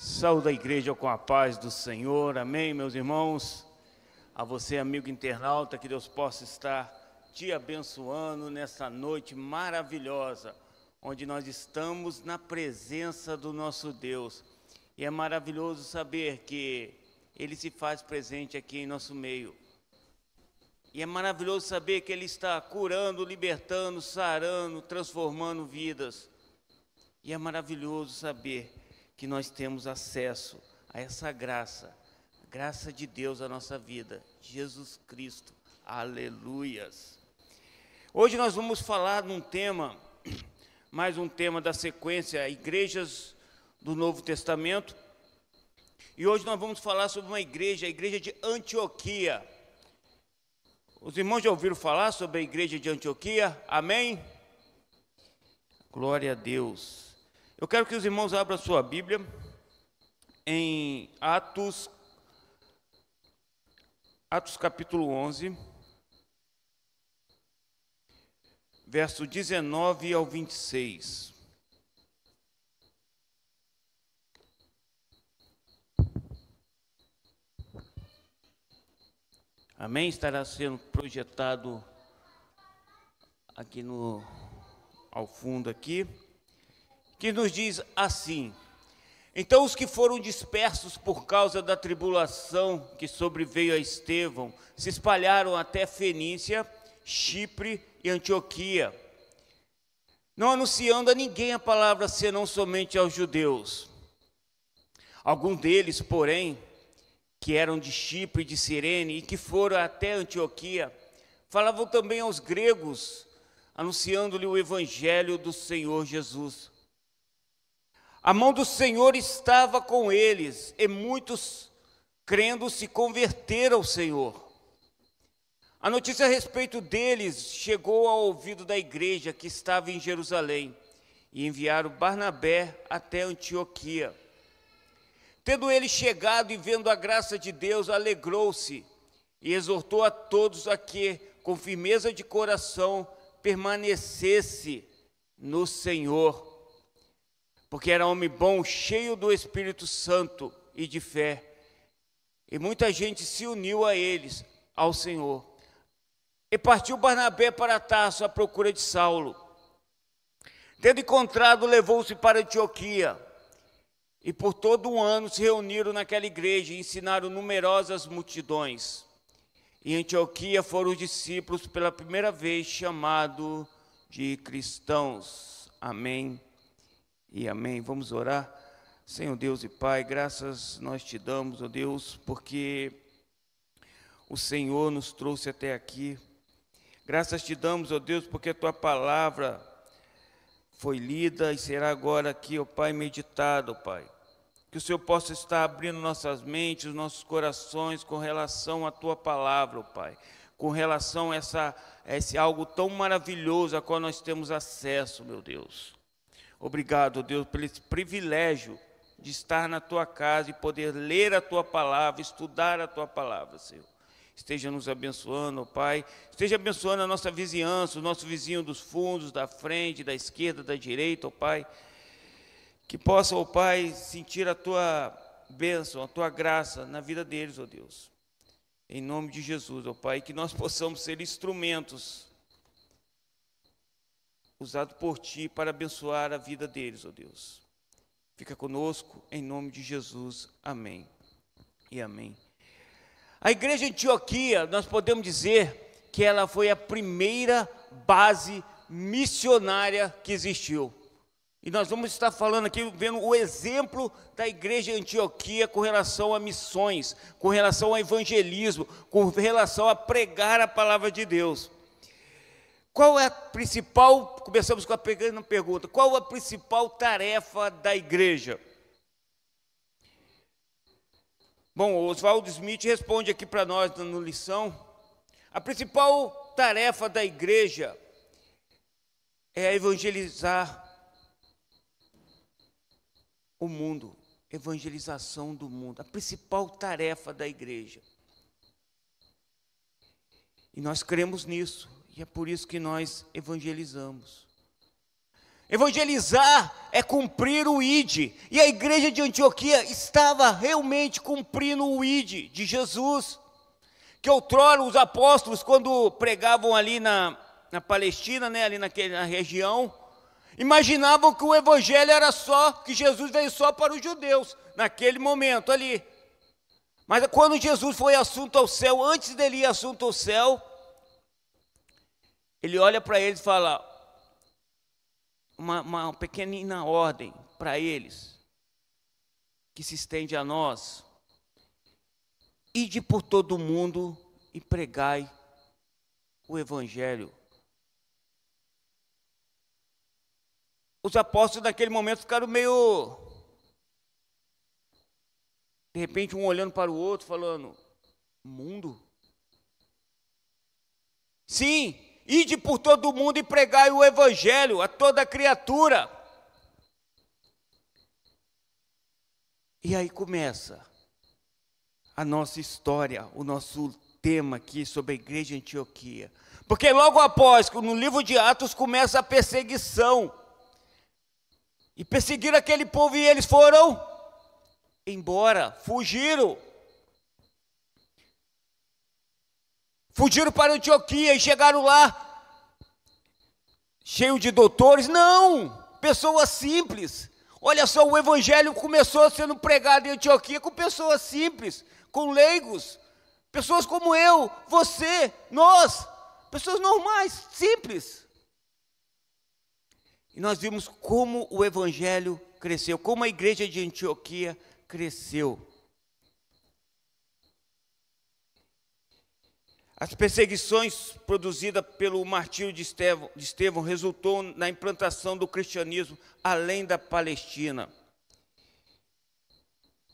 Saúde a igreja com a paz do Senhor, amém, meus irmãos? A você, amigo internauta, que Deus possa estar te abençoando nessa noite maravilhosa, onde nós estamos na presença do nosso Deus. E é maravilhoso saber que Ele se faz presente aqui em nosso meio. E é maravilhoso saber que Ele está curando, libertando, sarando, transformando vidas. E é maravilhoso saber que nós temos acesso a essa graça, a graça de Deus na nossa vida, Jesus Cristo, aleluias. Hoje nós vamos falar de um tema, mais um tema da sequência, igrejas do Novo Testamento. E hoje nós vamos falar sobre uma igreja, a igreja de Antioquia. Os irmãos já ouviram falar sobre a igreja de Antioquia? Amém? Glória a Deus. Eu quero que os irmãos abram a sua Bíblia em Atos capítulo 11, verso 19 ao 26. Amém? Estará sendo projetado aqui ao fundo aqui, que nos diz assim: então os que foram dispersos por causa da tribulação que sobreveio a Estevão se espalharam até Fenícia, Chipre e Antioquia, não anunciando a ninguém a palavra senão somente aos judeus. Alguns deles, porém, que eram de Chipre e de Cirene e que foram até Antioquia, falavam também aos gregos, anunciando-lhe o evangelho do Senhor Jesus. A mão do Senhor estava com eles, e muitos, crendo, se converteram ao Senhor. A notícia a respeito deles chegou ao ouvido da igreja que estava em Jerusalém, e enviaram Barnabé até Antioquia. Tendo ele chegado e vendo a graça de Deus, alegrou-se e exortou a todos a que, com firmeza de coração, permanecesse no Senhor. Porque era homem bom, cheio do Espírito Santo e de fé. E muita gente se uniu a eles, ao Senhor. E partiu Barnabé para Tarso à procura de Saulo. Tendo encontrado, levou-se para Antioquia. E por todo um ano se reuniram naquela igreja e ensinaram numerosas multidões. Em Antioquia foram os discípulos pela primeira vez chamados de cristãos. Amém. E amém. Vamos orar. Senhor Deus e Pai, graças nós te damos, ó Deus, porque o Senhor nos trouxe até aqui. Graças te damos, ó Deus, porque a tua palavra foi lida e será agora aqui, ó Pai, meditada, ó Pai. Que o Senhor possa estar abrindo nossas mentes, nossos corações com relação à tua palavra, ó Pai. Com relação a esse algo tão maravilhoso a qual nós temos acesso, meu Deus. Obrigado, Deus, por esse privilégio de estar na Tua casa e poder ler a Tua palavra, estudar a Tua palavra, Senhor. Esteja nos abençoando, ó Pai. Esteja abençoando a nossa vizinhança, o nosso vizinho dos fundos, da frente, da esquerda, da direita, ó Pai. Que possa, ó Pai, sentir a Tua bênção, a Tua graça na vida deles, ó Deus. Em nome de Jesus, ó Pai, que nós possamos ser instrumentos usado por Ti para abençoar a vida deles, ó Deus. Fica conosco, em nome de Jesus. Amém e amém. A igreja de Antioquia, nós podemos dizer que ela foi a primeira base missionária que existiu. E nós vamos estar falando aqui, vendo o exemplo da igreja de Antioquia com relação a missões, com relação ao evangelismo, com relação a pregar a palavra de Deus. Qual é a principal, começamos com a pequena pergunta, qual a principal tarefa da igreja? Bom, o Oswaldo Smith responde aqui para nós na lição. A principal tarefa da igreja é evangelizar o mundo, evangelização do mundo, a principal tarefa da igreja. E nós cremos nisso. E é por isso que nós evangelizamos. Evangelizar é cumprir o ID. E a igreja de Antioquia estava realmente cumprindo o ID de Jesus. Que outrora os apóstolos, quando pregavam ali na Palestina, né, ali naquela região, imaginavam que o evangelho era só, que Jesus veio só para os judeus, naquele momento ali. Mas quando Jesus foi assunto ao céu, antes dele ir assunto ao céu, ele olha para eles e fala, uma pequenina ordem para eles, que se estende a nós: ide por todo mundo e pregai o evangelho. Os apóstolos naquele momento ficaram meio, de repente, um olhando para o outro, falando, mundo? Sim, ide por todo mundo e pregai o evangelho a toda criatura. E aí começa a nossa história, o nosso tema aqui sobre a igreja de Antioquia. Porque logo após, no livro de Atos, começa a perseguição. E perseguiram aquele povo e eles foram embora, fugiram. Fugiram para Antioquia e chegaram lá, cheio de doutores. Não, pessoas simples. Olha só, o evangelho começou sendo pregado em Antioquia com pessoas simples, com leigos, pessoas como eu, você, nós, pessoas normais, simples. E nós vimos como o evangelho cresceu, como a igreja de Antioquia cresceu. As perseguições produzidas pelo martírio de Estevão resultou na implantação do cristianismo além da Palestina.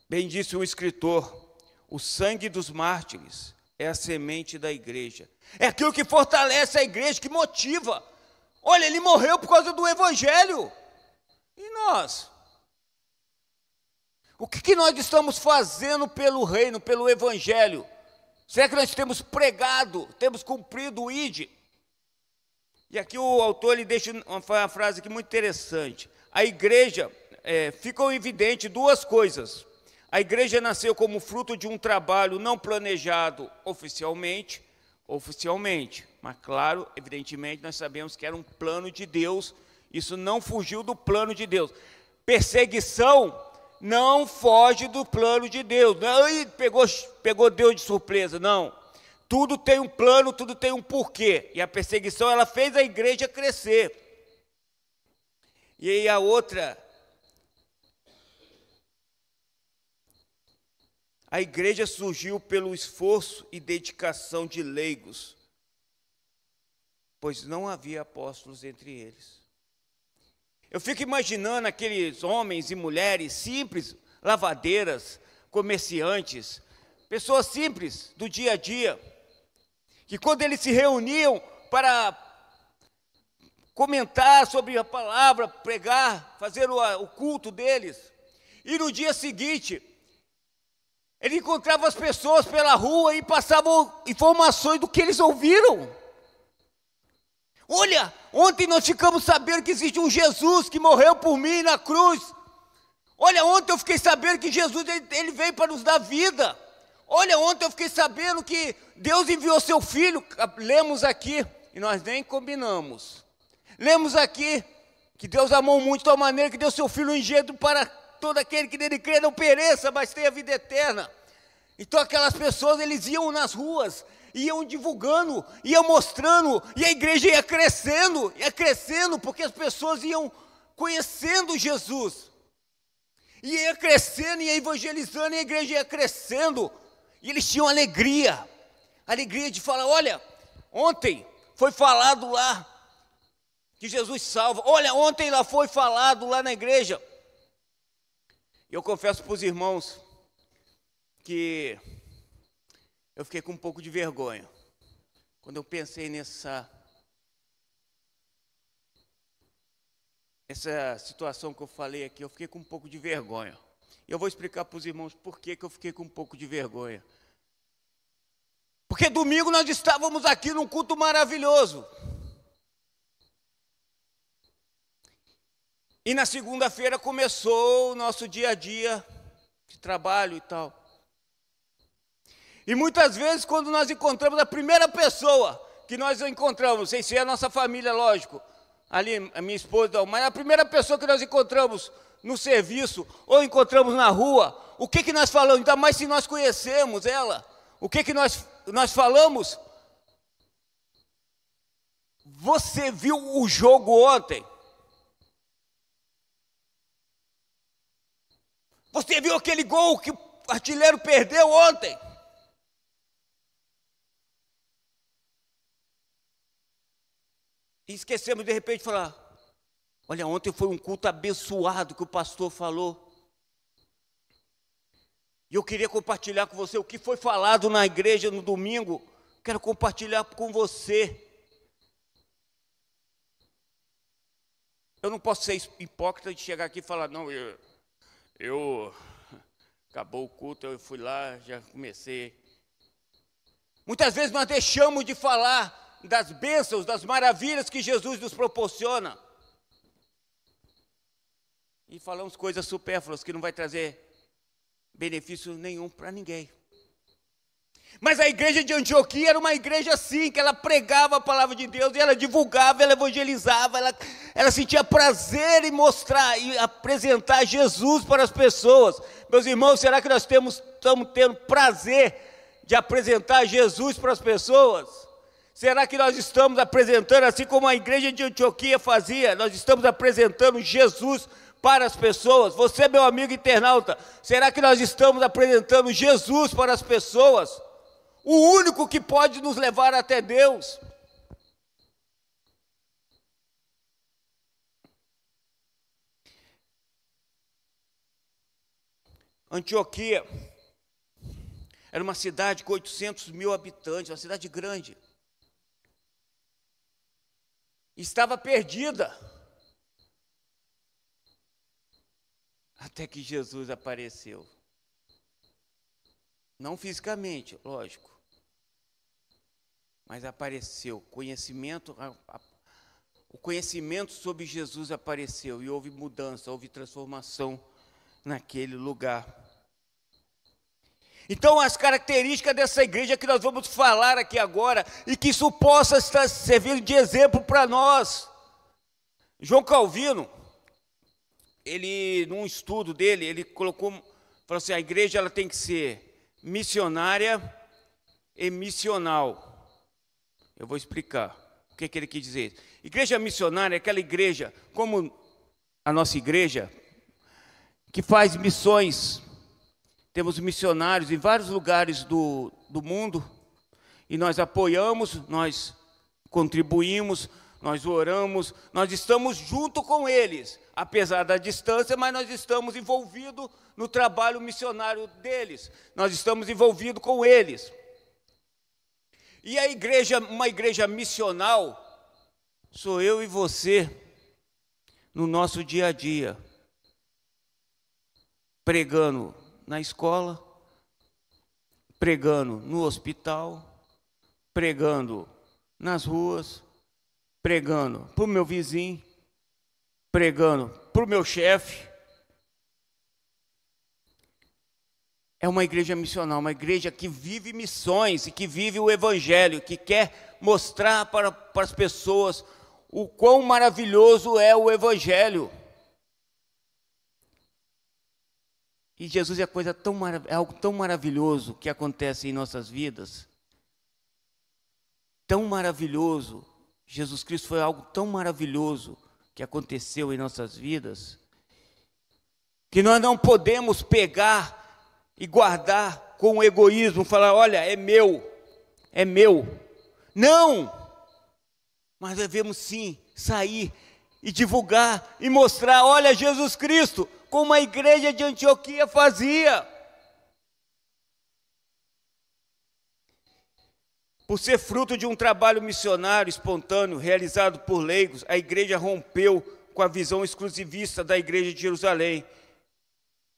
Bem disse um escritor, o sangue dos mártires é a semente da igreja. É aquilo que fortalece a igreja, que motiva. Olha, ele morreu por causa do evangelho. E nós? O que nós estamos fazendo pelo reino, pelo evangelho? Será que nós temos pregado, temos cumprido o ID? E aqui o autor ele deixa uma frase aqui muito interessante. A igreja, ficam evidentes duas coisas. A igreja nasceu como fruto de um trabalho não planejado oficialmente, mas claro, evidentemente, nós sabemos que era um plano de Deus, isso não fugiu do plano de Deus. Perseguição não foge do plano de Deus. Não, pegou Deus de surpresa, não. Tudo tem um plano, tudo tem um porquê. E a perseguição, ela fez a igreja crescer. E aí a outra, a igreja surgiu pelo esforço e dedicação de leigos, pois não havia apóstolos entre eles. Eu fico imaginando aqueles homens e mulheres simples, lavadeiras, comerciantes, pessoas simples do dia a dia, que quando eles se reuniam para comentar sobre a palavra, pregar, fazer o culto deles, e no dia seguinte, ele encontrava as pessoas pela rua e passavam informações do que eles ouviram. Olha, ontem nós ficamos sabendo que existe um Jesus que morreu por mim na cruz. Olha, ontem eu fiquei sabendo que Jesus ele veio para nos dar vida. Olha, ontem eu fiquei sabendo que Deus enviou seu Filho. Lemos aqui, e nós nem combinamos. Lemos aqui que Deus amou muito de tal maneira que deu seu Filho unigênito para todo aquele que nele crê não pereça, mas tenha vida eterna. Então aquelas pessoas, eles iam nas ruas, iam divulgando, iam mostrando, e a igreja ia crescendo, porque as pessoas iam conhecendo Jesus. Ia crescendo, ia evangelizando, e a igreja ia crescendo. E eles tinham alegria de falar, olha, ontem foi falado lá que Jesus salva. Olha, ontem lá foi falado lá na igreja. Eu confesso para os irmãos que eu fiquei com um pouco de vergonha quando eu pensei nessa situação que eu falei aqui. Eu fiquei com um pouco de vergonha. Eu vou explicar para os irmãos por que eu fiquei com um pouco de vergonha. Porque domingo nós estávamos aqui num culto maravilhoso. E na segunda-feira começou o nosso dia a dia de trabalho e tal. E muitas vezes, quando nós encontramos a primeira pessoa que nós encontramos, sem ser a nossa família, lógico, ali a minha esposa, mas a primeira pessoa que nós encontramos no serviço ou encontramos na rua, o que que nós falamos? Ainda mais se nós conhecemos ela, o que que nós falamos? Você viu o jogo ontem? Você viu aquele gol que o artilheiro perdeu ontem? E esquecemos de repente de falar, olha, ontem foi um culto abençoado que o pastor falou. E eu queria compartilhar com você o que foi falado na igreja no domingo. Quero compartilhar com você. Eu não posso ser hipócrita de chegar aqui e falar, não, acabou o culto, eu fui lá, já comecei. Muitas vezes nós deixamos de falar das bênçãos, das maravilhas que Jesus nos proporciona. E falamos coisas supérfluas que não vai trazer benefício nenhum para ninguém. Mas a igreja de Antioquia era uma igreja assim, que ela pregava a palavra de Deus, e ela divulgava, ela evangelizava, ela sentia prazer em mostrar e apresentar Jesus para as pessoas. Meus irmãos, será que nós estamos tendo prazer de apresentar Jesus para as pessoas? Será que nós estamos apresentando, assim como a igreja de Antioquia fazia, nós estamos apresentando Jesus para as pessoas? Você, meu amigo internauta, será que nós estamos apresentando Jesus para as pessoas? O único que pode nos levar até Deus. Antioquia era uma cidade com 800 mil habitantes, uma cidade grande. Estava perdida. Até que Jesus apareceu. Não fisicamente, lógico. Mas apareceu. O conhecimento sobre Jesus apareceu. E houve mudança, houve transformação naquele lugar. Então, as características dessa igreja que nós vamos falar aqui agora, e que isso possa estar servindo de exemplo para nós. João Calvino, ele, num estudo dele, ele falou assim, a igreja ela tem que ser missionária e missional. Eu vou explicar o que ele quis dizer. Igreja missionária é aquela igreja, como a nossa igreja, que faz missões. Temos missionários em vários lugares do mundo, e nós apoiamos, nós contribuímos, nós oramos, nós estamos junto com eles, apesar da distância, mas nós estamos envolvidos no trabalho missionário deles, nós estamos envolvidos com eles. E a igreja, uma igreja missional, sou eu e você, no nosso dia a dia, pregando na escola, pregando no hospital, pregando nas ruas, pregando para o meu vizinho, pregando para o meu chefe. É uma igreja missional, uma igreja que vive missões e que vive o evangelho, que quer mostrar para as pessoas o quão maravilhoso é o evangelho. E Jesus é algo tão maravilhoso que acontece em nossas vidas. Tão maravilhoso. Jesus Cristo foi algo tão maravilhoso que aconteceu em nossas vidas, que nós não podemos pegar e guardar com egoísmo, falar, olha, é meu. Não! Mas devemos sim sair e divulgar e mostrar, olha, Jesus Cristo, como a igreja de Antioquia fazia. Por ser fruto de um trabalho missionário espontâneo, realizado por leigos, a igreja rompeu com a visão exclusivista da igreja de Jerusalém,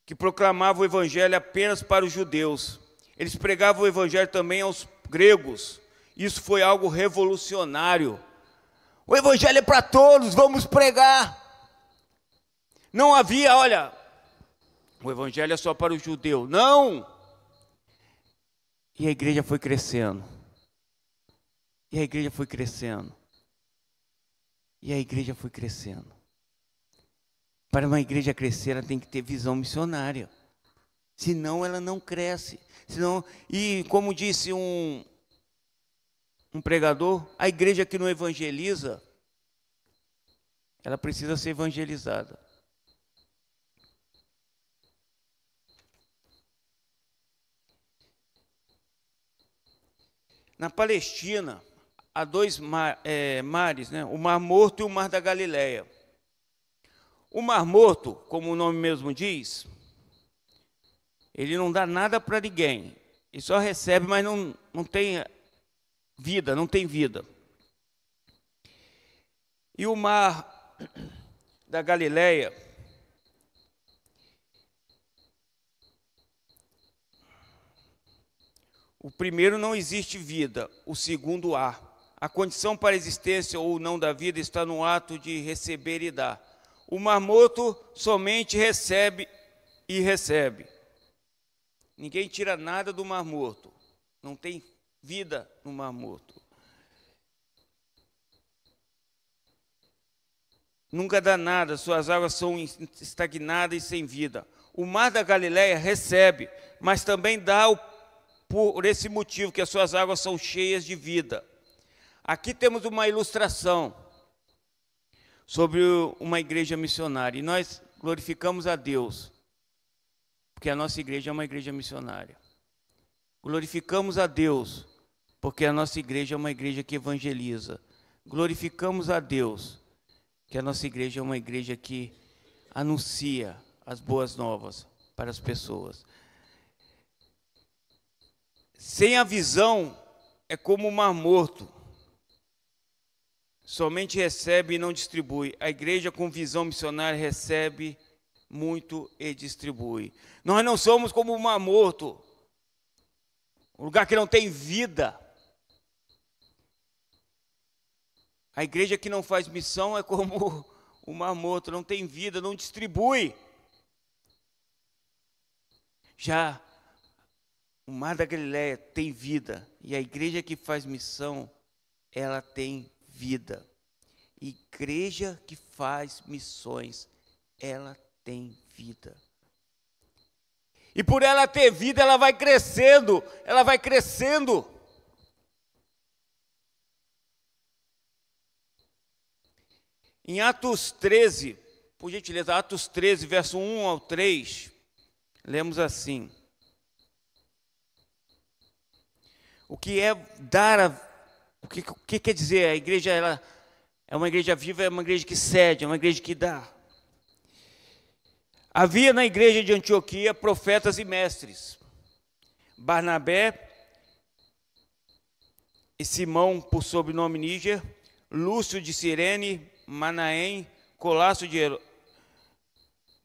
que proclamava o evangelho apenas para os judeus. Eles pregavam o evangelho também aos gregos. Isso foi algo revolucionário. O evangelho é para todos, vamos pregar. Não havia, olha, o evangelho é só para o judeu. Não! E a igreja foi crescendo. E a igreja foi crescendo. E a igreja foi crescendo. Para uma igreja crescer, ela tem que ter visão missionária. Senão ela não cresce. Senão, e como disse um pregador, a igreja que não evangeliza, ela precisa ser evangelizada. Na Palestina, há dois mares, né? O Mar Morto e o Mar da Galileia. O Mar Morto, como o nome mesmo diz, ele não dá nada para ninguém. Ele só recebe, mas não tem vida, não tem vida. E o Mar da Galileia, o primeiro não existe vida, o segundo há. A condição para a existência ou não da vida está no ato de receber e dar. O Mar Morto somente recebe e recebe. Ninguém tira nada do Mar Morto. Não tem vida no Mar Morto. Nunca dá nada, suas águas são estagnadas e sem vida. O Mar da Galileia recebe, mas também dá por esse motivo, que as suas águas são cheias de vida. Aqui temos uma ilustração sobre uma igreja missionária. E nós glorificamos a Deus, porque a nossa igreja é uma igreja missionária. Glorificamos a Deus, porque a nossa igreja é uma igreja que evangeliza. Glorificamos a Deus, que a nossa igreja é uma igreja que anuncia as boas novas para as pessoas. Sem a visão, é como o Mar Morto. Somente recebe e não distribui. A igreja com visão missionária recebe muito e distribui. Nós não somos como o Mar Morto, um lugar que não tem vida. A igreja que não faz missão é como o Mar Morto, não tem vida, não distribui. Já o Mar da Galileia tem vida, e a igreja que faz missão, ela tem vida. Igreja que faz missões, ela tem vida. E por ela ter vida, ela vai crescendo, ela vai crescendo. Em Atos 13, por gentileza, Atos 13, verso 1 ao 3, lemos assim: o que é dar o que quer dizer? A igreja, ela é uma igreja viva, é uma igreja que cede, é uma igreja que dá. Havia na igreja de Antioquia profetas e mestres: Barnabé e Simão, por sobrenome Níger, Lúcio de Cirene, Manaém, Colasso de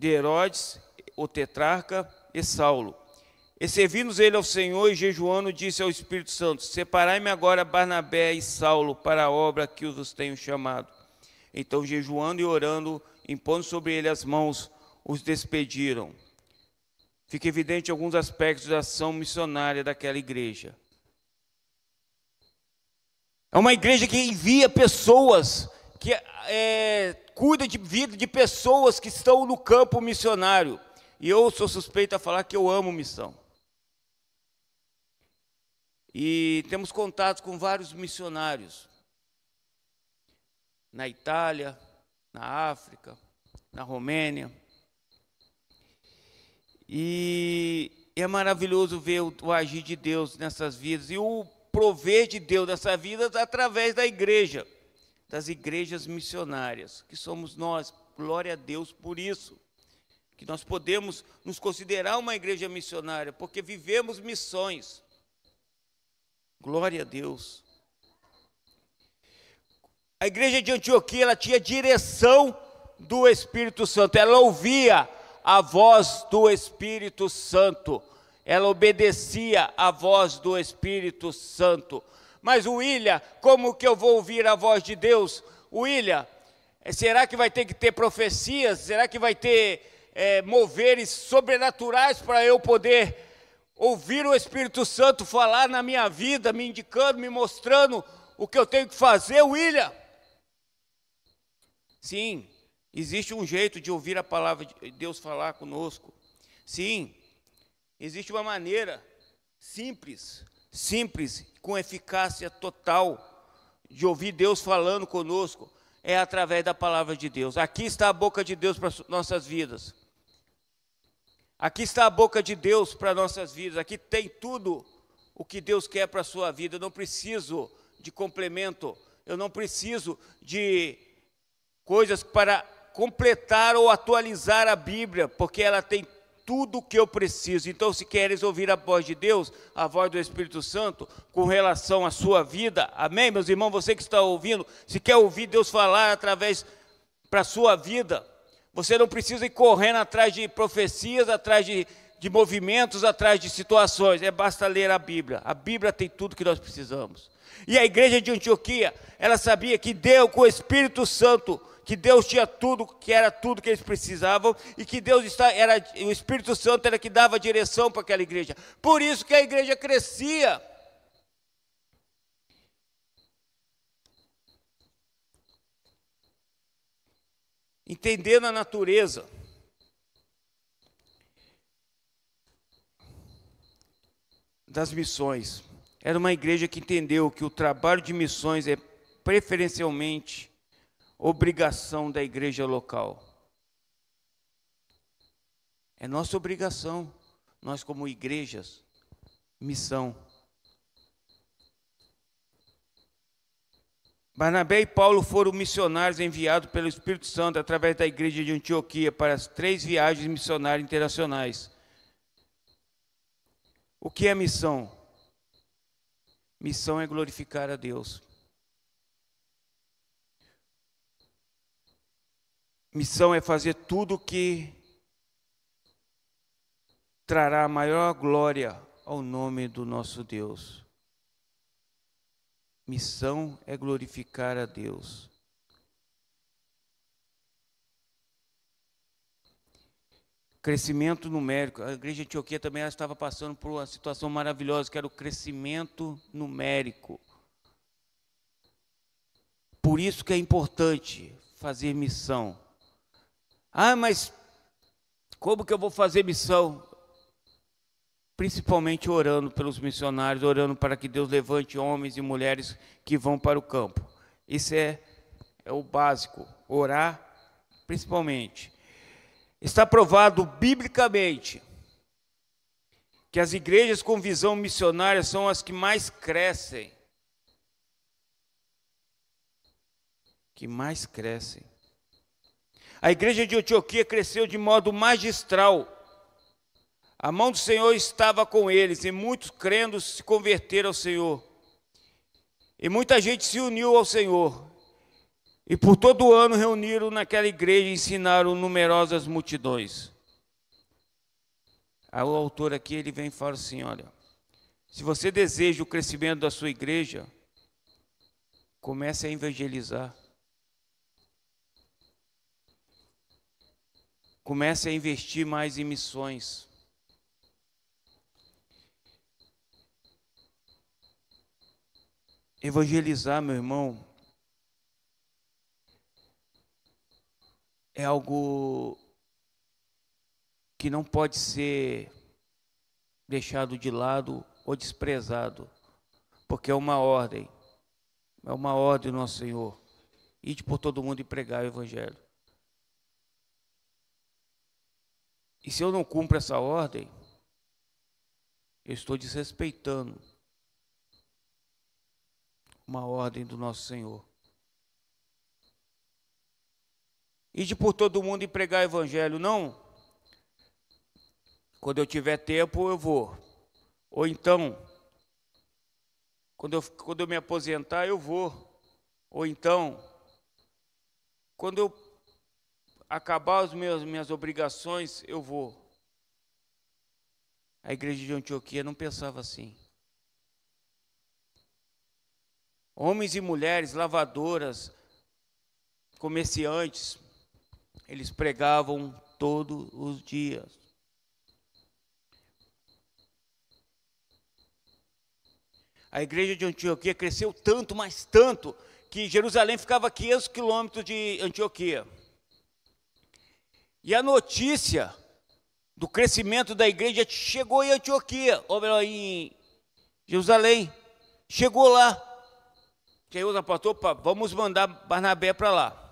Herodes, o tetrarca, e Saulo. E servindo ele ao Senhor e jejuando, disse ao Espírito Santo: separai-me agora Barnabé e Saulo para a obra que os tenho chamado. Então, jejuando e orando, impondo sobre ele as mãos, os despediram. Fica evidente alguns aspectos da ação missionária daquela igreja. É uma igreja que envia pessoas, que cuida de vida de pessoas que estão no campo missionário. E eu sou suspeito a falar que eu amo missão. E temos contato com vários missionários. Na Itália, na África, na Romênia. E é maravilhoso ver o agir de Deus nessas vidas. E o prover de Deus nessas vidas através da igreja. Das igrejas missionárias, que somos nós. Glória a Deus por isso. Que nós podemos nos considerar uma igreja missionária, porque vivemos missões. Glória a Deus. A igreja de Antioquia, ela tinha direção do Espírito Santo. Ela ouvia a voz do Espírito Santo. Ela obedecia à voz do Espírito Santo. Mas o William, como que eu vou ouvir a voz de Deus? O William, Será que vai ter que ter profecias? Será que vai ter moveres sobrenaturais para eu poder ouvir o Espírito Santo falar na minha vida, me indicando, me mostrando o que eu tenho que fazer, William? Sim, existe um jeito de ouvir a palavra de Deus falar conosco. Sim, existe uma maneira simples, com eficácia total, de ouvir Deus falando conosco, é através da palavra de Deus. Aqui está a boca de Deus para nossas vidas. Aqui está a boca de Deus para nossas vidas. Aqui tem tudo o que Deus quer para a sua vida. Eu não preciso de complemento. Eu não preciso de coisas para completar ou atualizar a Bíblia, porque ela tem tudo o que eu preciso. Então, se queres ouvir a voz de Deus, a voz do Espírito Santo, com relação à sua vida, amém, meus irmãos? Você que está ouvindo, se quer ouvir Deus falar através para a sua vida, você não precisa ir correndo atrás de profecias, atrás de movimentos, atrás de situações. Basta ler a Bíblia. A Bíblia tem tudo que nós precisamos. E a igreja de Antioquia, ela sabia que Deus, com o Espírito Santo, que Deus tinha tudo, que era tudo que eles precisavam, e que o Espírito Santo era que dava direção para aquela igreja. Por isso que a igreja crescia. Entendendo a natureza das missões. Era uma igreja que entendeu que o trabalho de missões é preferencialmente obrigação da igreja local. É nossa obrigação, nós como igrejas, missão. Barnabé e Paulo foram missionários enviados pelo Espírito Santo através da igreja de Antioquia para as 3 viagens missionárias internacionais. O que é missão? Missão é glorificar a Deus. Missão é fazer tudo que trará maior glória ao nome do nosso Deus. Missão é glorificar a Deus. Crescimento numérico. A igreja de Antioquia também estava passando por uma situação maravilhosa, que era o crescimento numérico. Por isso que é importante fazer missão. Mas como que eu vou fazer missão? Principalmente orando pelos missionários, orando para que Deus levante homens e mulheres que vão para o campo. Isso é o básico, orar principalmente. Está provado biblicamente que as igrejas com visão missionária são as que mais crescem. A igreja de Antioquia cresceu de modo magistral. A mão do Senhor estava com eles, e muitos crendo se converteram ao Senhor. E muita gente se uniu ao Senhor. E por todo o ano reuniram naquela igreja e ensinaram numerosas multidões. Aí o autor aqui, ele vem e fala assim, olha, se você deseja o crescimento da sua igreja, comece a evangelizar. Comece a investir mais em missões. Evangelizar, meu irmão, é algo que não pode ser deixado de lado ou desprezado, porque é uma ordem do nosso Senhor. Ide por todo mundo e pregar o Evangelho. E se eu não cumpro essa ordem, eu estou desrespeitando uma ordem do nosso Senhor. Ide por todo mundo e pregar o Evangelho. Não. Quando eu tiver tempo, eu vou. Ou então, quando eu me aposentar, eu vou. Ou então, quando eu acabar as minhas obrigações, eu vou. A igreja de Antioquia não pensava assim. Homens e mulheres, lavadoras, comerciantes, eles pregavam todos os dias. A igreja de Antioquia cresceu tanto, mas tanto, que Jerusalém ficava a 500 quilômetros de Antioquia. E a notícia do crescimento da igreja chegou em Antioquia, ou melhor, em Jerusalém. Chegou lá. Que aí os apóstolos, opa, vamos mandar Barnabé para lá.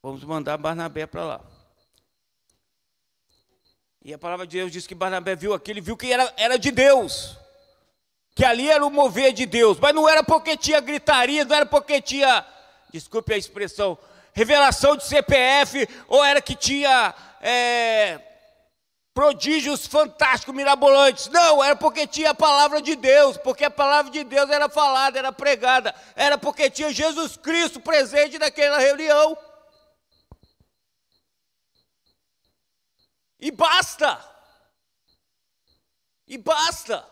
Vamos mandar Barnabé para lá. E a palavra de Deus diz que Barnabé viu aquilo, ele viu que era de Deus. Que ali era o mover de Deus. Mas não era porque tinha gritaria, não era porque tinha, desculpe a expressão, revelação de CPF, ou era que tinha prodígios fantásticos, mirabolantes. Não, era porque tinha a palavra de Deus, porque a palavra de Deus era falada, era pregada. Era porque tinha Jesus Cristo presente naquela reunião. E basta. E basta.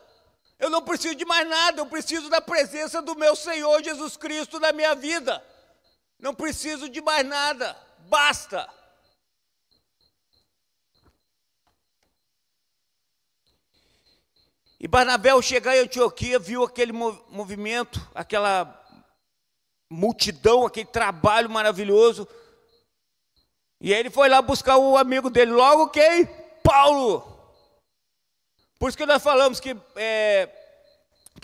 Eu não preciso de mais nada, eu preciso da presença do meu Senhor Jesus Cristo na minha vida. Não preciso de mais nada, basta. E Barnabé, ao chegar em Antioquia, viu aquele movimento, aquela multidão, aquele trabalho maravilhoso. E aí ele foi lá buscar o amigo dele, logo quem? Paulo. Por isso que nós falamos que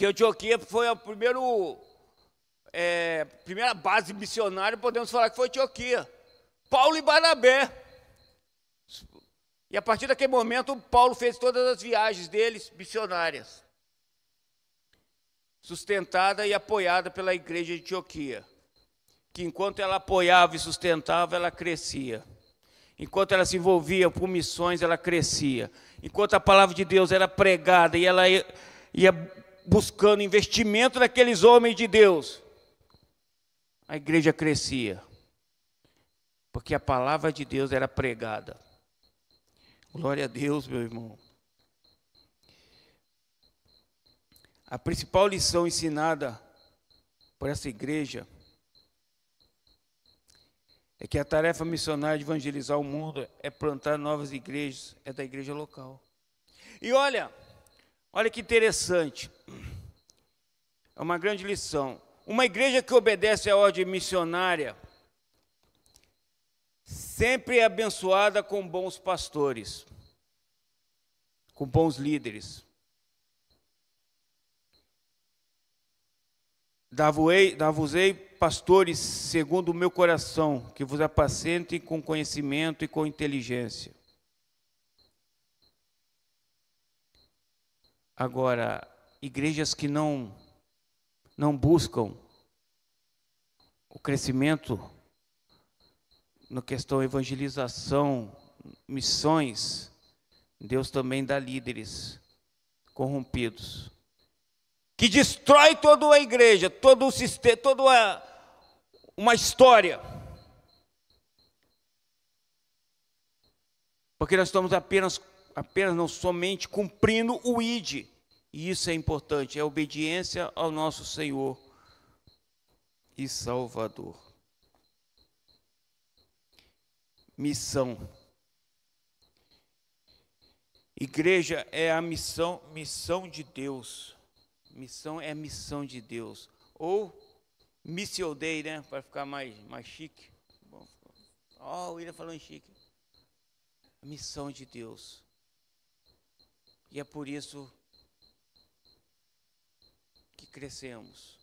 Antioquia foi a primeira base missionária, podemos falar que foi Antioquia. Paulo e Barnabé. E a partir daquele momento, Paulo fez todas as viagens deles missionárias, sustentada e apoiada pela igreja de Antioquia, que enquanto ela apoiava e sustentava, ela crescia. Enquanto ela se envolvia com missões, ela crescia. Enquanto a palavra de Deus era pregada e ela ia buscando investimento naqueles homens de Deus, a igreja crescia. Porque a palavra de Deus era pregada. Glória a Deus, meu irmão. A principal lição ensinada por essa igreja é que a tarefa missionária de evangelizar o mundo é plantar novas igrejas, é da igreja local. E olha que interessante, é uma grande lição. Uma igreja que obedece à ordem missionária sempre é abençoada com bons pastores, com bons líderes. Dar-vos-ei pastores segundo o meu coração, que vos apacentem com conhecimento e com inteligência. Agora, igrejas que não buscam o crescimento na questão evangelização, missões, Deus também dá líderes corrompidos, que destrói toda a igreja, todo o sistema, toda uma história. Porque nós estamos apenas não somente cumprindo o ID. E isso é importante, é a obediência ao nosso Senhor e Salvador. Missão. Igreja é a missão de Deus. Missão é a missão de Deus. Ou Missio Dei, né? Para ficar mais chique. O William falando chique. Missão de Deus. E é por isso que crescemos.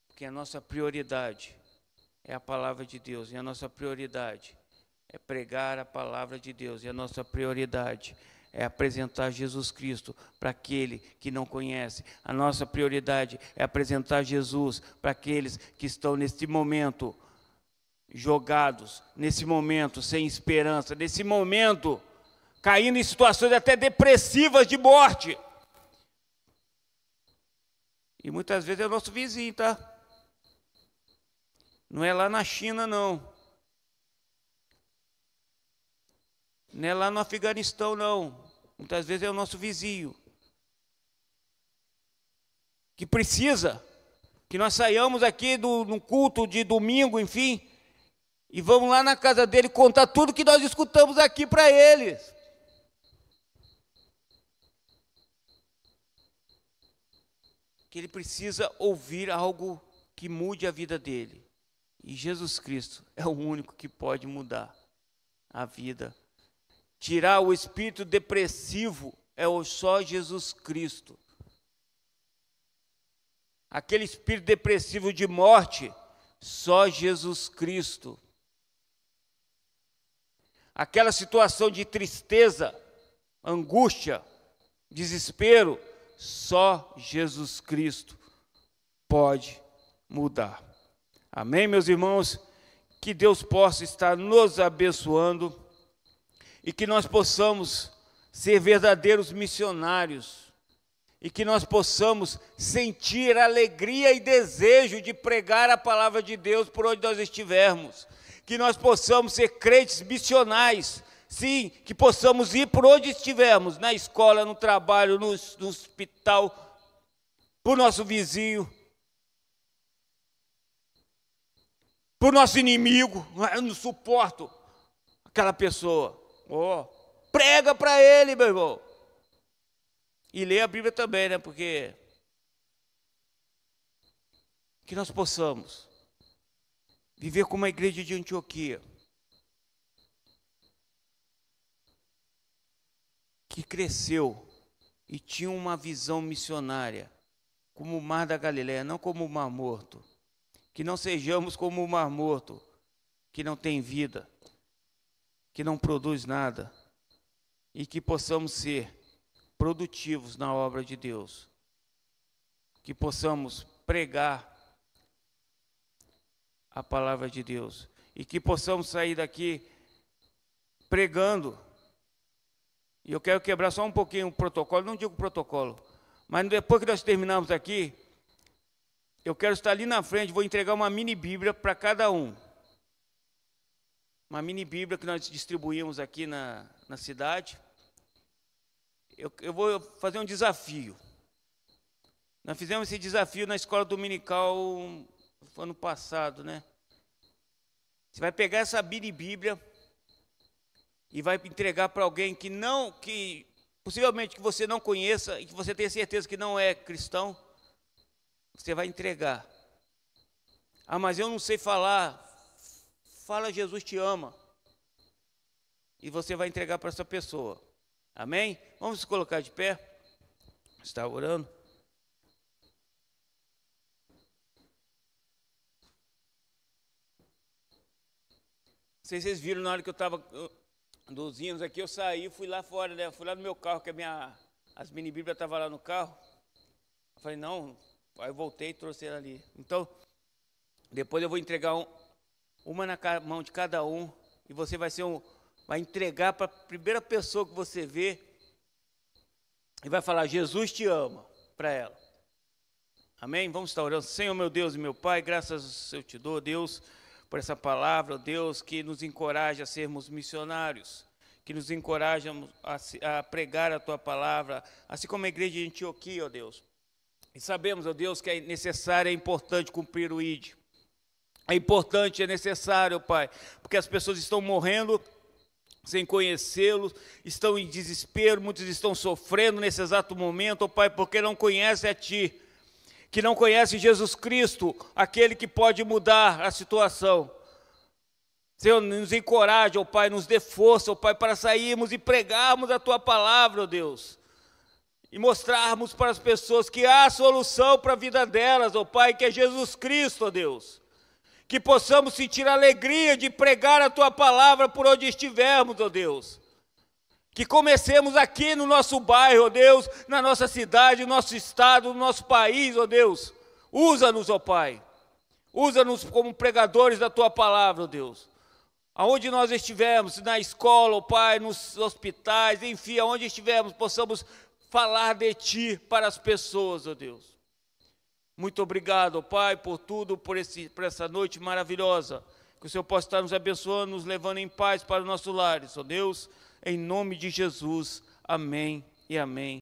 Porque a nossa prioridade é a palavra de Deus. E a nossa prioridade é pregar a palavra de Deus. E a nossa prioridade é apresentar Jesus Cristo para aquele que não conhece. A nossa prioridade é apresentar Jesus para aqueles que estão neste momento jogados, nesse momento sem esperança, nesse momento caindo em situações até depressivas de morte. E muitas vezes é o nosso vizinho, tá? Não é lá na China, não. Não é lá no Afeganistão, não. Muitas vezes é o nosso vizinho, que precisa Que nós saiamos aqui no culto de domingo, enfim, e vamos lá na casa dele contar tudo que nós escutamos aqui para eles. Que ele precisa ouvir algo que mude a vida dele. E Jesus Cristo é o único que pode mudar a vida. Tirar o espírito depressivo é só Jesus Cristo. Aquele espírito depressivo de morte, só Jesus Cristo. Aquela situação de tristeza, angústia, desespero, só Jesus Cristo pode mudar. Amém, meus irmãos? Que Deus possa estar nos abençoando e que nós possamos ser verdadeiros missionários e que nós possamos sentir alegria e desejo de pregar a palavra de Deus por onde nós estivermos. Que nós possamos ser crentes missionais, sim, que possamos ir por onde estivermos, na escola, no trabalho, no hospital, para o nosso vizinho, para o nosso inimigo. Eu não suporto aquela pessoa. Prega para ele, meu irmão. E lê a Bíblia também, né? Porque que nós possamos viver como a igreja de Antioquia, que cresceu e tinha uma visão missionária, como o Mar da Galileia, não como o Mar Morto. Que não sejamos como o Mar Morto, que não tem vida, que não produz nada, e que possamos ser produtivos na obra de Deus, que possamos pregar a palavra de Deus, e que possamos sair daqui pregando. E eu quero quebrar só um pouquinho o protocolo, não digo protocolo, mas depois que nós terminarmos aqui, eu quero estar ali na frente, vou entregar uma mini Bíblia para cada um. Uma mini Bíblia que nós distribuímos aqui na cidade. Eu vou fazer um desafio. Nós fizemos esse desafio na escola dominical ano passado, né? Você vai pegar essa mini Bíblia e vai entregar para alguém que possivelmente que você não conheça e que você tenha certeza que não é cristão. Você vai entregar. Ah, mas eu não sei falar. Fala, Jesus te ama. E você vai entregar para essa pessoa. Amém? Vamos se colocar de pé. Está orando. Não sei se vocês viram na hora que eu estava dos hinos aqui, eu saí, fui lá fora, né? Fui lá no meu carro, que as mini bíblias estavam lá no carro. Eu falei, não. Aí eu voltei e trouxe ela ali. Então, depois eu vou entregar uma na mão de cada um. E você vai entregar para a primeira pessoa que você vê. E vai falar, Jesus te ama, para ela. Amém? Vamos estar orando. Senhor, meu Deus e meu Pai, graças eu te dou, Deus, por essa palavra, Deus, que nos encoraja a sermos missionários. Que nos encoraja a pregar a Tua palavra, assim como a igreja de Antioquia, ó Deus. E sabemos, ó Deus, que é necessário, é importante cumprir o ID. É importante, é necessário, Pai, porque as pessoas estão morrendo sem conhecê-lo, estão em desespero, muitos estão sofrendo nesse exato momento, ó Pai, porque não conhecem a Ti, que não conhecem Jesus Cristo, aquele que pode mudar a situação. Senhor, nos encoraje, ó Pai, nos dê força, ó Pai, para sairmos e pregarmos a Tua palavra, ó Deus. E mostrarmos para as pessoas que há solução para a vida delas, ó Pai, que é Jesus Cristo, ó Deus. Que possamos sentir a alegria de pregar a Tua palavra por onde estivermos, ó Deus. Que comecemos aqui no nosso bairro, ó Deus, na nossa cidade, no nosso estado, no nosso país, ó Deus. Usa-nos, ó Pai. Usa-nos como pregadores da Tua palavra, ó Deus. Aonde nós estivermos, na escola, ó Pai, nos hospitais, enfim, aonde estivermos, possamos falar de Ti para as pessoas, ó Deus. Muito obrigado, ó Pai, por tudo, por essa noite maravilhosa. Que o Senhor possa estar nos abençoando, nos levando em paz para os nossos lares, ó Deus. Em nome de Jesus. Amém e amém.